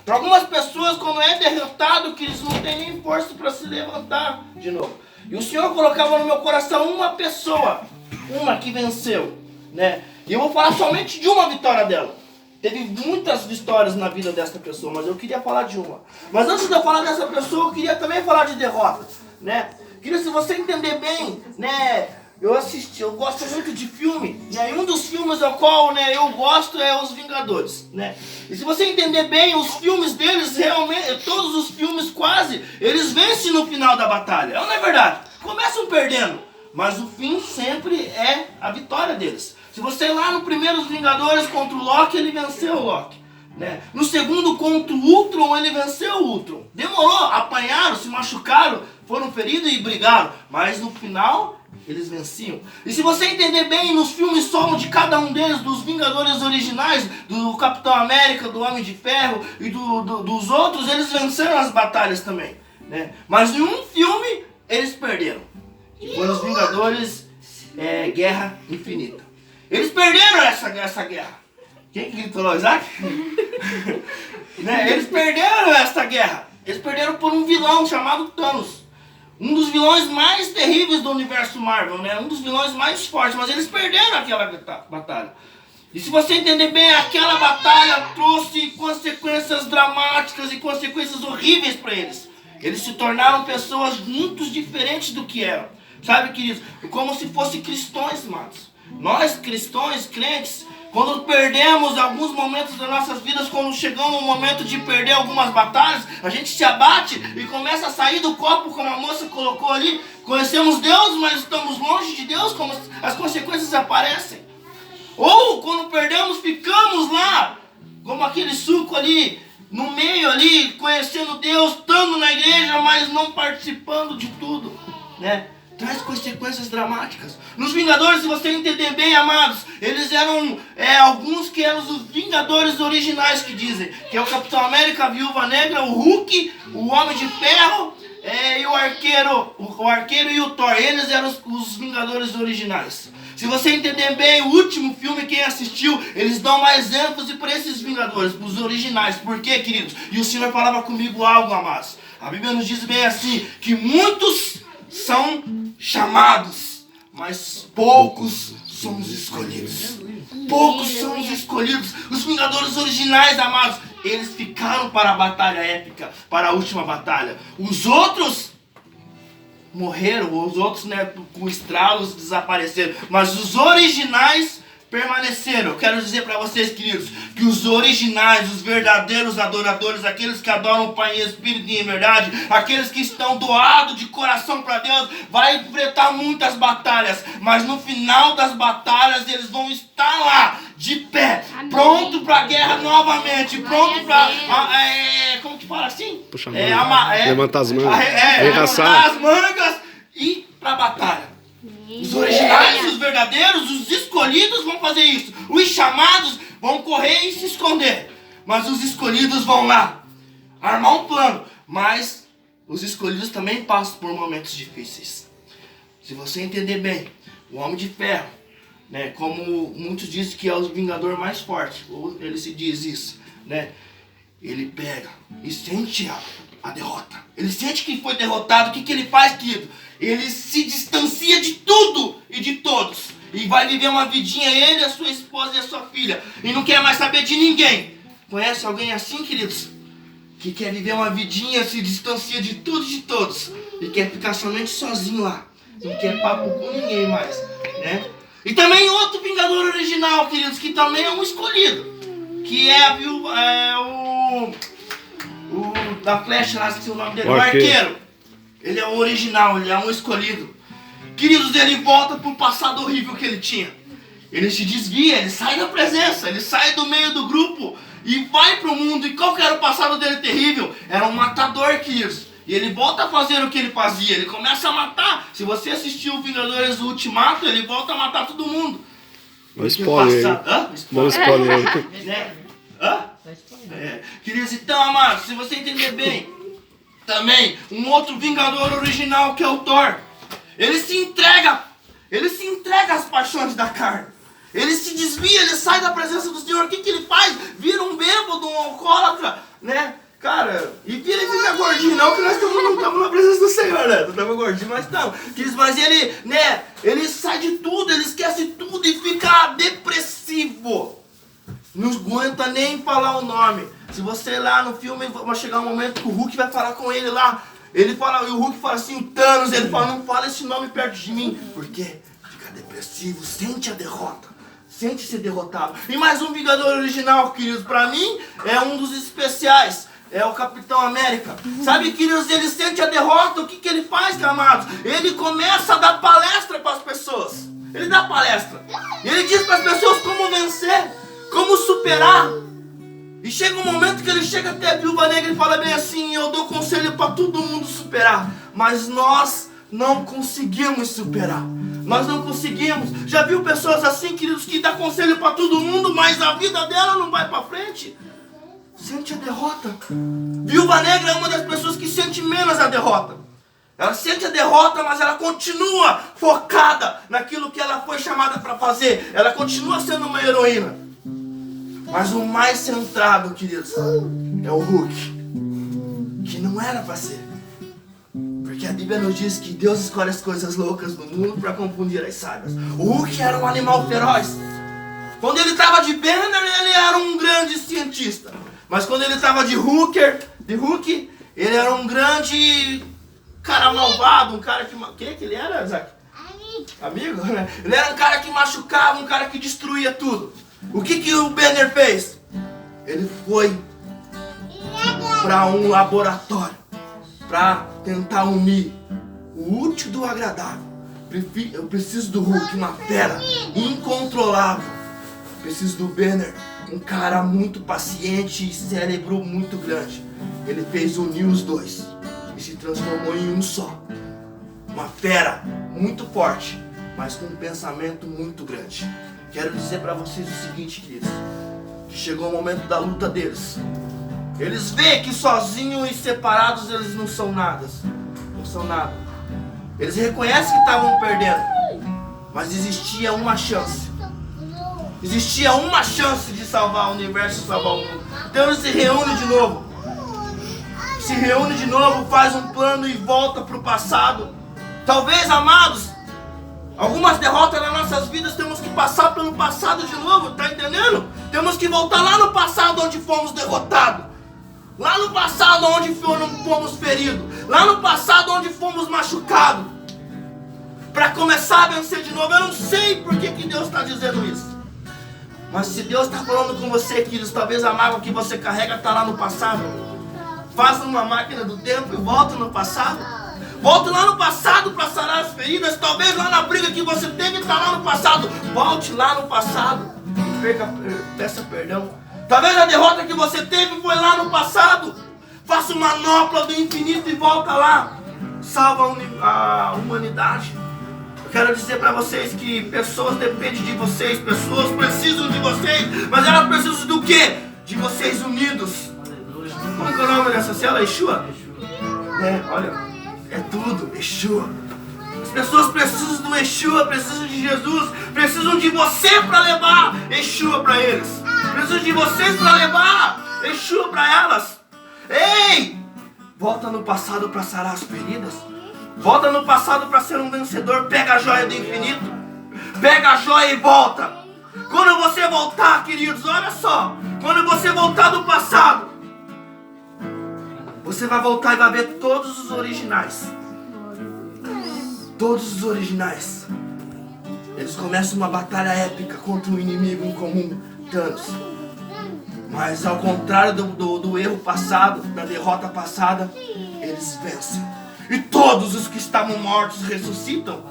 Para algumas pessoas, quando é derrotado, que eles não têm nem força para se levantar de novo. E o Senhor colocava no meu coração uma pessoa, uma que venceu, né? E eu vou falar somente de uma vitória dela. Teve muitas vitórias na vida dessa pessoa, mas eu queria falar de uma. Mas antes de eu falar dessa pessoa, eu queria também falar de derrota, né? Queria, se você entender bem, né? Eu gosto muito de filme, né? E um dos filmes ao qual, né, eu gosto é Os Vingadores, né? E se você entender bem, os filmes deles, realmente, todos os filmes quase, eles vencem no final da batalha. Não é verdade? Começam perdendo, mas o fim sempre é a vitória deles. Se você ir lá no primeiro Os Vingadores contra o Loki, ele venceu o Loki, né? No segundo contra o Ultron, ele venceu o Ultron. Demorou, apanharam, se machucaram, foram feridos e brigaram, mas no final eles venciam. E se você entender bem, nos filmes solo de cada um deles, dos Vingadores originais, do Capitão América, do Homem de Ferro e dos outros, eles venceram as batalhas também, né? Mas em um filme eles perderam, que foi os Vingadores Guerra Infinita. Eles perderam essa guerra. Quem que gritou, Isaac? Né? Eles perderam essa guerra. Eles perderam por um vilão chamado Thanos. Um dos vilões mais terríveis do universo Marvel, né? Um dos vilões mais fortes, mas eles perderam aquela batalha. E se você entender bem, aquela batalha trouxe consequências dramáticas e consequências horríveis para eles. Eles se tornaram pessoas muito diferentes do que eram. Sabe, queridos? Como se fossem cristãos, amados. Nós, cristãos, crentes, quando perdemos alguns momentos das nossas vidas, quando chegamos no momento de perder algumas batalhas, a gente se abate e começa a sair do copo, como a moça colocou ali. Conhecemos Deus, mas estamos longe de Deus, como as consequências aparecem. Ou quando perdemos, ficamos lá, como aquele suco ali, no meio ali, conhecendo Deus, estando na igreja, mas não participando de tudo, né? Traz consequências dramáticas. Nos Vingadores, se você entender bem, amados, eles eram alguns que eram os Vingadores originais, que dizem, que é o Capitão América, a Viúva Negra, o Hulk, o Homem de Ferro e o Arqueiro e o Thor. Eles eram os Vingadores originais. Se você entender bem, o último filme, quem assistiu, eles dão mais ênfase para esses Vingadores, para os originais. Por quê, queridos? E o Senhor falava comigo algo, amados. A Bíblia nos diz bem assim, que muitos são chamados, mas poucos são os escolhidos. Poucos são os escolhidos. Os Vingadores originais, amados, eles ficaram para a batalha épica, para a última batalha. Os outros morreram, os outros, né, com estralos desapareceram, mas os originais permaneceram. Eu quero dizer para vocês, queridos, que os originais, os verdadeiros adoradores, aqueles que adoram o Pai em espírito e em verdade, aqueles que estão doados de coração para Deus, vai enfrentar muitas batalhas, mas no final das batalhas eles vão estar lá, de pé, amém, pronto para a guerra novamente, pronto para, como que fala assim? Puxa levantar as mangas, levantar as mangas e para a batalha. Os originais, os verdadeiros, os escolhidos vão fazer isso. Os chamados vão correr e se esconder. Mas os escolhidos vão lá armar um plano. Mas os escolhidos também passam por momentos difíceis. Se você entender bem, o Homem de Ferro, né, como muitos dizem que é o Vingador mais forte, ou ele se diz isso, né, ele pega e sente a derrota. Ele sente que foi derrotado. O que ele faz, querido? Ele se distancia de tudo e de todos. E vai viver uma vidinha, ele, a sua esposa e a sua filha. E não quer mais saber de ninguém. Conhece alguém assim, queridos? Que quer viver uma vidinha, se distancia de tudo e de todos. E quer ficar somente sozinho lá. Não quer papo com ninguém mais, né? E também outro Vingador original, queridos, que também é um escolhido. Que é o da flecha lá, esqueci o nome dele, o Arqueiro. Ele é o original, ele é um escolhido. Queridos, ele volta para o passado horrível que ele tinha. Ele se desvia, ele sai da presença, ele sai do meio do grupo e vai para o mundo. E qual que era o passado dele terrível? Era um matador, queridos. E ele volta a fazer o que ele fazia, ele começa a matar. Se você assistiu o Vingadores Ultimato, ele volta a matar todo mundo. Não spoiler. Não spoiler. Né? Queridos, então, amados, se você entender bem, também um outro Vingador original que é o Thor. Ele se entrega às paixões da carne. Ele se desvia, ele sai da presença do Senhor. O que ele faz? Vira um bêbado, um alcoólatra, né? Cara, e vira e fica gordinho, não, que nós não estamos na presença do Senhor, né? Não estamos gordinhos, mas estamos. Mas ele, né, ele sai de tudo, ele esquece tudo e fica depressivo. Não aguenta nem falar o nome. Se você lá no filme, vai chegar um momento que o Hulk vai falar com ele lá. Ele fala, e o Hulk fala assim, o Thanos, ele fala, não fala esse nome perto de mim. Por quê? Fica depressivo, sente a derrota. Sente ser derrotado. E mais um Vingador original, queridos, pra mim, é um dos especiais. É o Capitão América. Sabe, queridos, ele sente a derrota, o que ele faz, amados? Ele começa a dar palestra para as pessoas. Ele dá palestra. E ele diz para as pessoas como vencer, como superar. E chega um momento que ele chega até a Viúva Negra e fala bem assim, eu dou conselho para todo mundo superar, mas nós não conseguimos superar. Nós não conseguimos. Já viu pessoas assim, queridos, que dá conselho para todo mundo, mas a vida dela não vai para frente? Sente a derrota. Viúva Negra é uma das pessoas que sente menos a derrota. Ela sente a derrota, mas ela continua focada naquilo que ela foi chamada para fazer. Ela continua sendo uma heroína. Mas o mais centrado, queridos, é o Hulk, que não era para ser. Porque a Bíblia nos diz que Deus escolhe as coisas loucas do mundo para confundir as sábias. O Hulk era um animal feroz. Quando ele estava de Banner, ele era um grande cientista. Mas quando ele estava de Hulk, ele era um grande cara malvado, um cara que... O que ele era, Isaac? Amigo, né? Ele era um cara que machucava, um cara que destruía tudo. O que o Banner fez? Ele foi para um laboratório para tentar unir o útil do agradável. Eu preciso do Hulk, uma fera incontrolável. Preciso do Banner, um cara muito paciente e cérebro muito grande. Ele fez unir os dois e se transformou em um só. Uma fera muito forte, mas com um pensamento muito grande. Quero dizer para vocês o seguinte, queridos, que chegou o momento da luta deles. Eles veem que sozinhos e separados eles não são nada. Não são nada. Eles reconhecem que estavam perdendo, mas existia uma chance. Existia uma chance de salvar o universo e salvar o mundo. Então eles se reúnem de novo. Se reúne de novo, faz um plano e volta para o passado. Talvez, amados, algumas derrotas nas nossas vidas temos que passar pelo passado de novo, tá entendendo? Temos que voltar lá no passado onde fomos derrotados. Lá no passado onde fomos feridos. Lá no passado onde fomos machucados. Para começar a vencer de novo. Eu não sei por que Deus está dizendo isso. Mas se Deus está falando com você, queridos, talvez a mágoa que você carrega está lá no passado. Faça uma máquina do tempo e volta no passado. Volte lá no passado para sarar as feridas. Talvez lá na briga que você teve está lá no passado. Volte lá no passado e peça perdão. Talvez a derrota que você teve foi lá no passado. Faça uma manopla do infinito e volta lá. Salva a humanidade. Eu quero dizer para vocês que pessoas dependem de vocês. Pessoas precisam de vocês. Mas elas precisam do quê? De vocês unidos. Como que é o nome dessa cela? Yeshua? Olha, é tudo, Yeshua. As pessoas precisam do Yeshua, precisam de Jesus, precisam de você para levar Yeshua para eles. Precisam de vocês para levar Yeshua para elas. Ei! Volta no passado para sarar as feridas. Volta no passado para ser um vencedor. Pega a joia do infinito. Pega a joia e volta. Quando você voltar, queridos, olha só. Quando você voltar do passado, você vai voltar e vai ver todos os originais. Todos os originais. Eles começam uma batalha épica contra um inimigo em comum, Thanos. Mas ao contrário do erro passado, da derrota passada, eles vencem. E todos os que estavam mortos ressuscitam.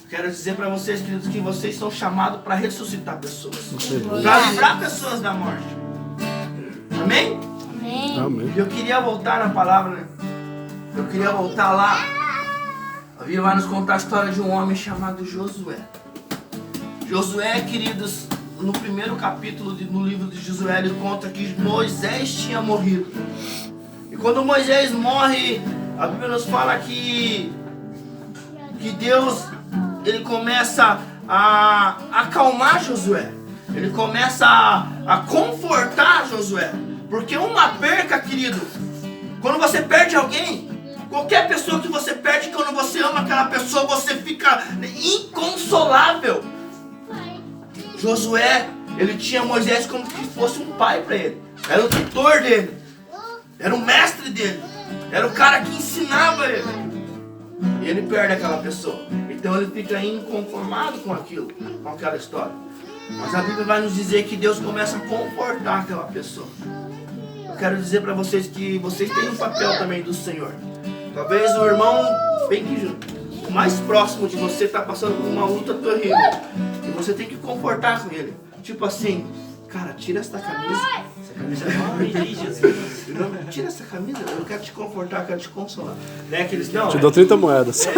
Quero dizer para vocês, queridos, que vocês são chamados para ressuscitar pessoas. Para livrar pessoas da morte. Amém? Amém. Eu queria voltar na palavra, né? Eu queria voltar lá. A Bíblia vai nos contar a história de um homem chamado Josué. Josué, queridos, no primeiro capítulo no livro de Josué, ele conta que Moisés tinha morrido. E quando Moisés morre, a Bíblia nos fala que Deus, ele começa a acalmar Josué. Ele começa a confortar Josué. Porque uma perca, querido, quando você perde alguém, qualquer pessoa que você perde, quando você ama aquela pessoa, você fica inconsolável. Josué, ele tinha Moisés como se fosse um pai para ele. Era o tutor dele. Era o mestre dele. Era o cara que ensinava ele. E ele perde aquela pessoa. Então ele fica inconformado com aquilo, com aquela história. Mas a Bíblia vai nos dizer que Deus começa a confortar aquela pessoa. Eu quero dizer para vocês que vocês têm um papel também do Senhor. Talvez o irmão bem que o mais próximo de você está passando por uma luta terrível. E você tem que confortar com ele. Tipo assim, cara, tira essa camisa. Essa camisa é nova. Tira essa camisa, eu quero te confortar, eu quero te consolar. Né? Que eles, não, te dou 30 moedas.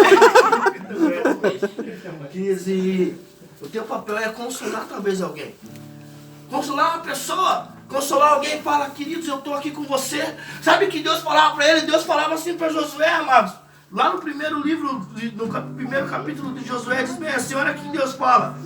E o teu papel é consolar talvez alguém. Consolar uma pessoa. Consolar alguém e fala, queridos, eu estou aqui com você. Sabe que Deus falava para ele? Deus falava assim para Josué, amados. Lá no primeiro livro, no primeiro capítulo de Josué, diz bem assim, olha que Deus fala.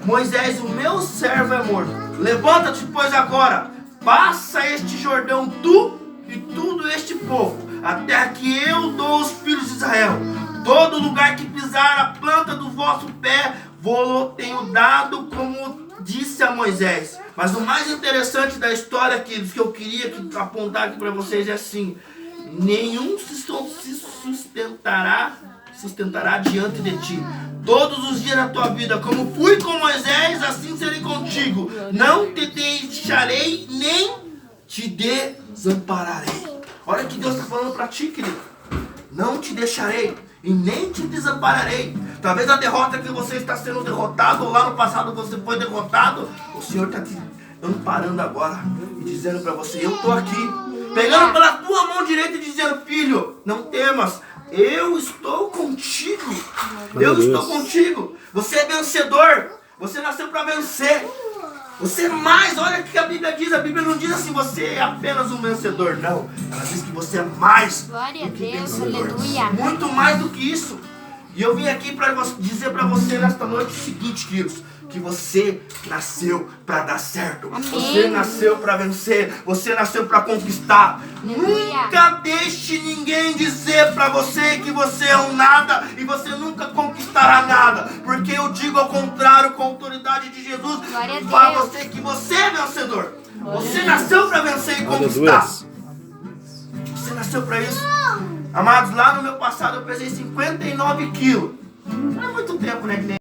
Moisés, o meu servo é morto. Levanta-te, pois, agora. Passa este Jordão, tu e todo este povo, até que eu dou os filhos de Israel. Todo lugar que pisar a planta do vosso pé, vou-lo tenho dado, como disse a Moisés. Mas o mais interessante da história que eu queria apontar aqui para vocês é assim: nenhum se sustentará diante de ti. Todos os dias da tua vida, como fui com Moisés, assim serei contigo. Não te deixarei, nem te desampararei. Olha o que Deus está falando para ti, querido. Não te deixarei e nem te desampararei. Talvez a derrota que você está sendo derrotado, ou lá no passado você foi derrotado, o Senhor está te amparando agora e dizendo para você, eu estou aqui, pegando pela tua mão direita e dizendo, filho, não temas, eu estou contigo. Eu estou contigo. Você é vencedor. Você nasceu para vencer. Você é mais, olha o que a Bíblia diz. A Bíblia não diz assim, você é apenas um vencedor. Não, ela diz que você é mais Glória do que a Deus, vencedor. aleluia. Muito mais do que isso. E eu vim aqui para dizer para você nesta noite o seguinte, queridos, que você nasceu para dar certo. Amém. Você nasceu para vencer. Você nasceu para conquistar. Aleluia. Nunca deixe ninguém dizer para você que você é um nada e você nunca conquistará nada. Porque eu digo ao contrário, com a autoridade de Jesus, para você que você é vencedor. Você nasceu para vencer e conquistar. Você nasceu para isso. Amados, lá no meu passado eu pesei 59 quilos. Não é muito tempo, né?